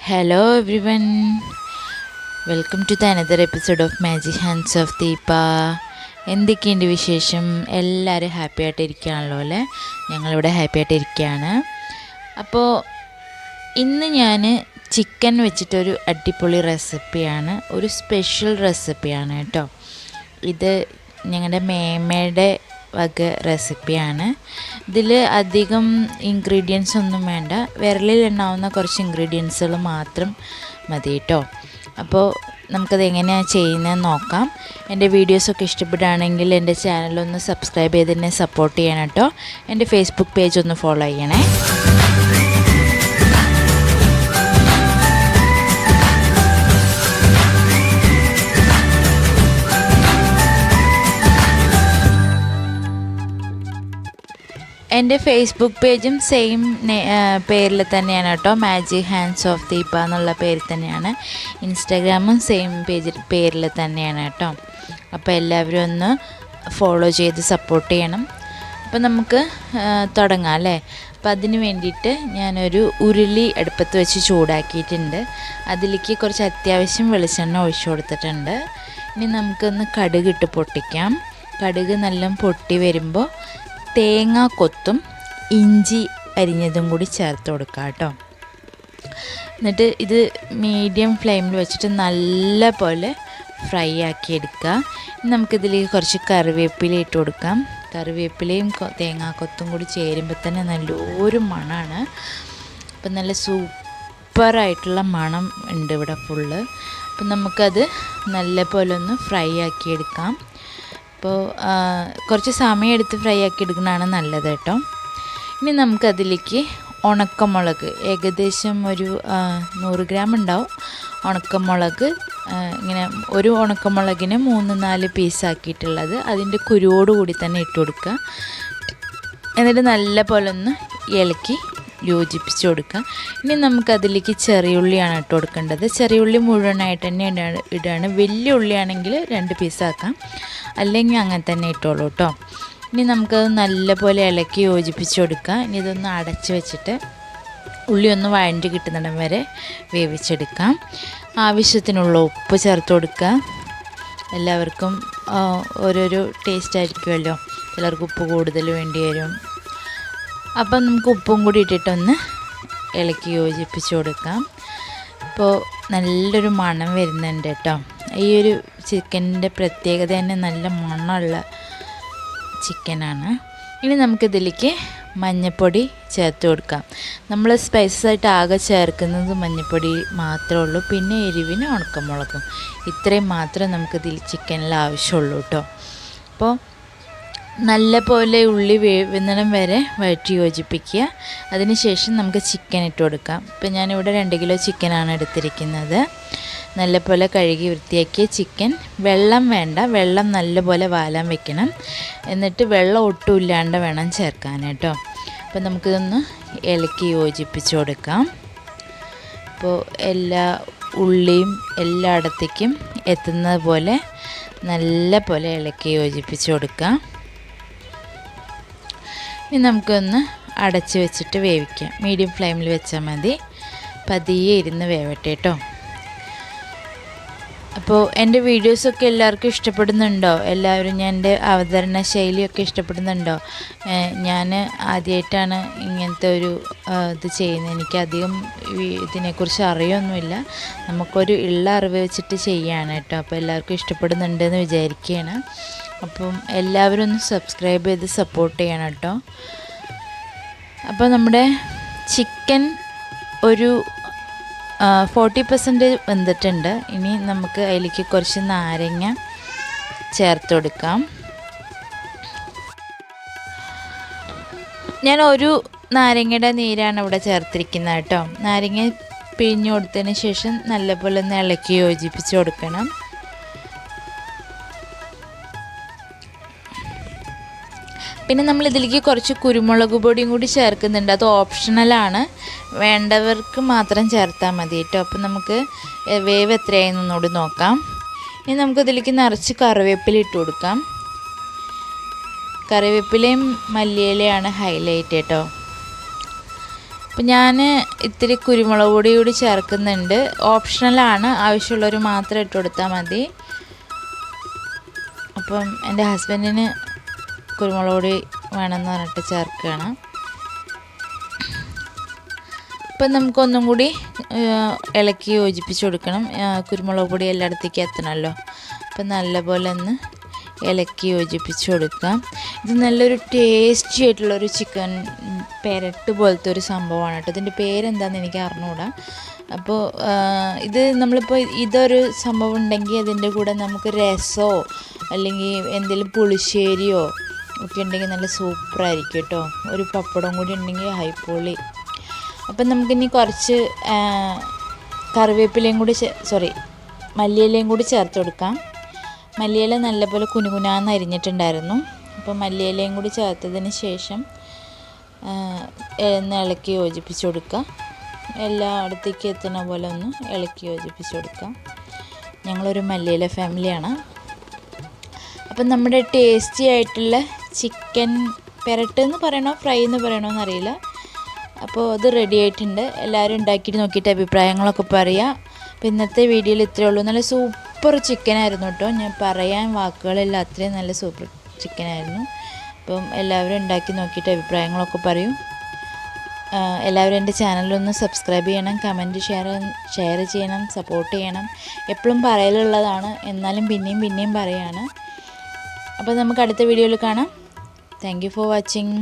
Hello everyone, welcome to the another episode of Magic Hands of Deepa. എന്തൊക്കെയുണ്ട് വിശേഷം? എല്ലാവരും happy ആയിട്ടിരിക്കുകയാണല്ലോ അല്ലേ? ഞങ്ങളിവിടെ ഹാപ്പി ആയിട്ടിരിക്കുകയാണ്. അപ്പോൾ ഇന്ന് ഞാൻ ചിക്കൻ വെച്ചിട്ടൊരു അടിപൊളി റെസിപ്പിയാണ്, ഒരു സ്പെഷ്യൽ റെസിപ്പിയാണ് കേട്ടോ. ഇത് ഞങ്ങളുടെ മേമ്മയുടെ വക റെസിപ്പിയാണ്. ഇതിൽ അധികം ഇൻഗ്രീഡിയൻസ് ഒന്നും വേണ്ട, വിരലിൽ എണ്ണാവുന്ന കുറച്ച് ഇൻഗ്രീഡിയൻസുകൾ മാത്രം മതി കേട്ടോ. അപ്പോൾ നമുക്കത് എങ്ങനെയാണ് ചെയ്യുന്നതെന്ന് നോക്കാം. എൻ്റെ വീഡിയോസൊക്കെ ഇഷ്ടപ്പെടുകയാണെങ്കിൽ എൻ്റെ ചാനലൊന്ന് സബ്സ്ക്രൈബ് ചെയ്ത് എന്നെ സപ്പോർട്ട് ചെയ്യണം കേട്ടോ. എൻ്റെ ഫേസ്ബുക്ക് പേജ് ഒന്ന് ഫോളോ ചെയ്യണേ. എൻ്റെ ഫേസ്ബുക്ക് പേജും സെയിം പേരിൽ തന്നെയാണ് കേട്ടോ, മാജിക് ഹാൻഡ്സ് ഓഫ് ദീപ എന്നുള്ള പേരിൽ തന്നെയാണ്. ഇൻസ്റ്റാഗ്രാമും സെയിം പേരിൽ തന്നെയാണ് കേട്ടോ. അപ്പോൾ എല്ലാവരും ഒന്ന് ഫോളോ ചെയ്ത് സപ്പോർട്ട് ചെയ്യണം. അപ്പോൾ നമുക്ക് തുടങ്ങാം അല്ലേ? അപ്പോൾ അതിന് വേണ്ടിയിട്ട് ഞാനൊരു ഉരുളി അടുപ്പത്ത് വെച്ച് ചൂടാക്കിയിട്ടുണ്ട്. അതിലേക്ക് കുറച്ച് അത്യാവശ്യം വെളിച്ചെണ്ണ ഒഴിച്ചു കൊടുത്തിട്ടുണ്ട്. ഇനി നമുക്കൊന്ന് കടുക് ഇട്ട് പൊട്ടിക്കാം. കടുക് നല്ല പൊട്ടി വരുമ്പോൾ തേങ്ങ കൊത്തും ഇഞ്ചി അരിഞ്ഞതും കൂടി ചേർത്ത് കൊടുക്കുക കേട്ടോ. എന്നിട്ട് ഇത് മീഡിയം ഫ്ലെയിമിൽ വെച്ചിട്ട് നല്ല പോലെ ഫ്രൈ ആക്കി എടുക്കുക. നമുക്കിതിലേക്ക് കുറച്ച് കറിവേപ്പില ഇട്ട് കൊടുക്കാം. കറിവേപ്പിലയും തേങ്ങാക്കൊത്തും കൂടി ചേരുമ്പോൾ തന്നെ നല്ലൊരു മണമാണ്. അപ്പം നല്ല സൂപ്പറായിട്ടുള്ള മണം ഉണ്ട് ഇവിടെ ഫുള്ള്. അപ്പം നമുക്കത് നല്ല പോലെ ഒന്ന് ഫ്രൈ ആക്കി എടുക്കാം. അപ്പോൾ കുറച്ച് സമയം എടുത്ത് ഫ്രൈ ആക്കി എടുക്കുന്നതാണ് നല്ലത് കേട്ടോ. ഇനി നമുക്കതിലേക്ക് ഉണക്കമുളക് ഏകദേശം ഒരു 100 ഗ്രാം ഉണ്ടാവും. ഉണക്കമുളക് ഇങ്ങനെ ഒരു ഉണക്കമുളകിന് 3-4 പീസാക്കിയിട്ടുള്ളത് അതിൻ്റെ കുരുവോടുകൂടി തന്നെ ഇട്ട് കൊടുക്കുക. എന്നിട്ട് നല്ല പോലെ ഒന്ന് ഇളക്കി യോജിപ്പിച്ച് കൊടുക്കുക. ഇനി നമുക്കതിലേക്ക് ചെറിയുള്ളിയാണ് ഇട്ട് കൊടുക്കേണ്ടത്. ചെറിയുള്ളി മുഴുവനായിട്ട് തന്നെ ഇടുകയാണ്. വലിയ ഉള്ളിയാണെങ്കിൽ 2 പീസാക്കാം, അല്ലെങ്കിൽ അങ്ങനെ തന്നെ ഇട്ടോളൂ കേട്ടോ. ഇനി നമുക്കത് നല്ല പോലെ ഇളക്കി യോജിപ്പിച്ച് കൊടുക്കുക. ഇനി ഇതൊന്ന് അടച്ച് വെച്ചിട്ട് ഉള്ളി ഒന്ന് വഴണ്ട് കിട്ടുന്നിടം വരെ വേവിച്ചെടുക്കാം. ആവശ്യത്തിനുള്ള ഉപ്പ് ചേർത്ത് കൊടുക്കുക. എല്ലാവർക്കും ഓരോരോ ടേസ്റ്റ് ആയിരിക്കുമല്ലോ, ചിലർക്ക് ഉപ്പ് കൂടുതൽ വേണ്ടി വരും. അപ്പം നമുക്ക് ഉപ്പും കൂടി ഇട്ടിട്ടൊന്ന് ഇളക്കി യോജിപ്പിച്ച് കൊടുക്കാം. ഇപ്പോൾ നല്ലൊരു മണം വരുന്നുണ്ട് കേട്ടോ. ഈ ഒരു ചിക്കനിൻ്റെ പ്രത്യേകത തന്നെ നല്ല മണമുള്ള ചിക്കനാണ്. ഇനി നമുക്കിതിലേക്ക് മഞ്ഞൾപ്പൊടി ചേർത്ത് കൊടുക്കാം. നമ്മൾ സ്പൈസസായിട്ട് ആകെ ചേർക്കുന്നത് മഞ്ഞൾപ്പൊടി മാത്രമേ ഉള്ളൂ. പിന്നെ എരിവിന് ഉണക്കമുളകും, ഇത്രയും മാത്രമേ നമുക്കിതിൽ ചിക്കനിൽ ആവശ്യമുള്ളൂ കേട്ടോ. അപ്പോൾ നല്ല പോലെ ഉള്ളി വേവുന്നിടം വരെ വഴറ്റി യോജിപ്പിക്കുക. അതിന് ശേഷം നമുക്ക് ചിക്കൻ ഇട്ട് കൊടുക്കാം. ഇപ്പം ഞാനിവിടെ 2 കിലോ ചിക്കനാണ് എടുത്തിരിക്കുന്നത്. നല്ലപോലെ കഴുകി വൃത്തിയാക്കിയ ചിക്കൻ, വെള്ളം വേണ്ട, വെള്ളം നല്ലപോലെ വാലാൻ വെക്കണം. എന്നിട്ട് വെള്ളം ഒട്ടും ഇല്ലാണ്ട് വേണം ചേർക്കാൻ കേട്ടോ. അപ്പോൾ നമുക്കിതൊന്ന് ഇളക്കി യോജിപ്പിച്ച് കൊടുക്കാം. അപ്പോൾ എല്ലാ ഉള്ളിയും എല്ലായിടത്തേക്കും എത്തുന്നത് പോലെ നല്ല പോലെ ഇളക്കി യോജിപ്പിച്ച് കൊടുക്കാം. ഇനി നമുക്കൊന്ന് അടച്ച് വെച്ചിട്ട് വേവിക്കാം. മീഡിയം ഫ്ലെയിമിൽ വെച്ചാൽ മതി, പതിയെ ഇരുന്ന് വേവട്ടെ കേട്ടോ. അപ്പോൾ എൻ്റെ വീഡിയോസൊക്കെ എല്ലാവർക്കും ഇഷ്ടപ്പെടുന്നുണ്ടോ? എല്ലാവരും എൻ്റെ അവതരണ ശൈലിയൊക്കെ ഇഷ്ടപ്പെടുന്നുണ്ടോ? ഞാൻ ആദ്യമായിട്ടാണ് ഇങ്ങനത്തെ ഒരു ഇത് ചെയ്യുന്നത്. എനിക്കധികം ഇതിനെക്കുറിച്ച് അറിയൊന്നുമില്ല. നമുക്കൊരു ഉള്ള അറിവ് വെച്ചിട്ട് ചെയ്യാണ് കേട്ടോ. അപ്പോൾ എല്ലാവർക്കും ഇഷ്ടപ്പെടുന്നുണ്ടെന്ന് വിചാരിക്കുകയാണ്. അപ്പം എല്ലാവരും ഒന്ന് സബ്സ്ക്രൈബ് ചെയ്ത് സപ്പോർട്ട് ചെയ്യണം കേട്ടോ. അപ്പോൾ നമ്മുടെ ചിക്കൻ ഒരു 40% വെന്തിട്ടുണ്ട്. ഇനി നമുക്ക് അതിലേക്ക് കുറച്ച് നാരങ്ങ ചേർത്ത് കൊടുക്കാം. ഞാൻ ഒരു നാരങ്ങയുടെ നീരാണ് ഇവിടെ ചേർത്തിരിക്കുന്നത് കേട്ടോ. നാരങ്ങ പിഴിഞ്ഞു കൊടുത്തതിന് ശേഷം നല്ലപോലെ ഒന്ന് ഇളക്കി യോജിപ്പിച്ച് കൊടുക്കണം. പിന്നെ നമ്മൾ ഇതിലേക്ക് കുറച്ച് കുരുമുളക് പൊടിയും കൂടി ചേർക്കുന്നുണ്ട്. അത് ഓപ്ഷണലാണ്, വേണ്ടവർക്ക് മാത്രം ചേർത്താൽ മതി കേട്ടോ. അപ്പം നമുക്ക് വേവ് എത്രയായെന്നൊന്നുകൂടി നോക്കാം. ഇനി നമുക്കിതിലേക്ക് നിറച്ച് കറിവേപ്പില ഇട്ട് കൊടുക്കാം. കറിവേപ്പിലയും മല്ലിയിലയാണ് ഹൈലൈറ്റ് കേട്ടോ. അപ്പം ഞാൻ ഇത്തിരി കുരുമുളക് പൊടി കൂടി ചേർക്കുന്നുണ്ട്. ഓപ്ഷണലാണ്, ആവശ്യമുള്ളവർ മാത്രം ഇട്ട് കൊടുത്താൽ മതി. അപ്പം എൻ്റെ ഹസ്ബൻഡിന് കുരുമുളക് പൊടി വേണമെന്ന് പറഞ്ഞിട്ട് ചേർക്കുകയാണ്. അപ്പം നമുക്കൊന്നും കൂടി ഇളക്കി യോജിപ്പിച്ച് കൊടുക്കണം. കുരുമുളക് പൊടി എല്ലായിടത്തേക്കും എത്തണമല്ലോ. അപ്പം നല്ലപോലെ ഒന്ന് ഇളക്കി യോജിപ്പിച്ച് കൊടുക്കാം. ഇത് നല്ലൊരു ടേസ്റ്റി ആയിട്ടുള്ളൊരു ചിക്കൻ പെരട്ട് പോലത്തെ ഒരു സംഭവമാണ് കേട്ടോ. ഇതിൻ്റെ പേരെന്താണെന്ന് എനിക്ക് അറിഞ്ഞുകൂടാ. അപ്പോൾ ഇത് നമ്മളിപ്പോൾ ഇതൊരു സംഭവം ഉണ്ടെങ്കിൽ അതിൻ്റെ കൂടെ നമുക്ക് രസമോ അല്ലെങ്കിൽ എന്തെങ്കിലും പുളിശ്ശേരിയോ ഒക്കെ ഉണ്ടെങ്കിൽ നല്ല സൂപ്പറായിരിക്കും കേട്ടോ. ഒരു പപ്പടം കൂടി ഉണ്ടെങ്കിൽ ഹൈപ്പൊളി. അപ്പം നമുക്കിനി കുറച്ച് കറിവേപ്പിലയും കൂടി മല്ലിയിലയും കൂടി ചേർത്ത് കൊടുക്കാം. മല്ലിയില നല്ലപോലെ കുനുകുനാന്ന് അരിഞ്ഞിട്ടുണ്ടായിരുന്നു. അപ്പോൾ മല്ലിയിലയും കൂടി ചേർത്തതിന് ശേഷം ഒന്ന് ഇളക്കി യോജിപ്പിച്ച് കൊടുക്കുക. എല്ലായിടത്തേക്ക് എത്തുന്ന പോലെ ഒന്ന് ഇളക്കി യോജിപ്പിച്ച് കൊടുക്കാം. ഞങ്ങളൊരു മല്ലിയില ഫാമിലിയാണ്. അപ്പം നമ്മുടെ ടേസ്റ്റി ആയിട്ടുള്ള ചിക്കൻ പെരട്ട് എന്ന് പറയണോ ഫ്രൈ എന്ന് പറയണോ എന്നറിയില്ല. അപ്പോൾ അത് റെഡി ആയിട്ടുണ്ട്. എല്ലാവരും ഉണ്ടാക്കിയിട്ട് നോക്കിയിട്ട് അഭിപ്രായങ്ങളൊക്കെ പറയുക. അപ്പോൾ ഇന്നത്തെ വീഡിയോയിൽ ഇത്രയേ ഉള്ളൂ. നല്ല സൂപ്പർ ചിക്കനായിരുന്നു കേട്ടോ. ഞാൻ പറയാൻ വാക്കുകളില്ല, അത്രയും നല്ല സൂപ്പർ ചിക്കനായിരുന്നു. അപ്പം എല്ലാവരും ഉണ്ടാക്കി നോക്കിയിട്ട് അഭിപ്രായങ്ങളൊക്കെ പറയൂ. എല്ലാവരും എൻ്റെ ചാനലൊന്ന് സബ്സ്ക്രൈബ് ചെയ്യണം, കമൻറ്റ് ഷെയർ ചെയ്യണം, സപ്പോർട്ട് ചെയ്യണം. എപ്പോഴും പറയലുള്ളതാണ്, എന്നാലും പിന്നെയും പറയാണ്. അപ്പോൾ നമുക്ക് അടുത്ത വീഡിയോയിൽ കാണാം. Thank you for watching.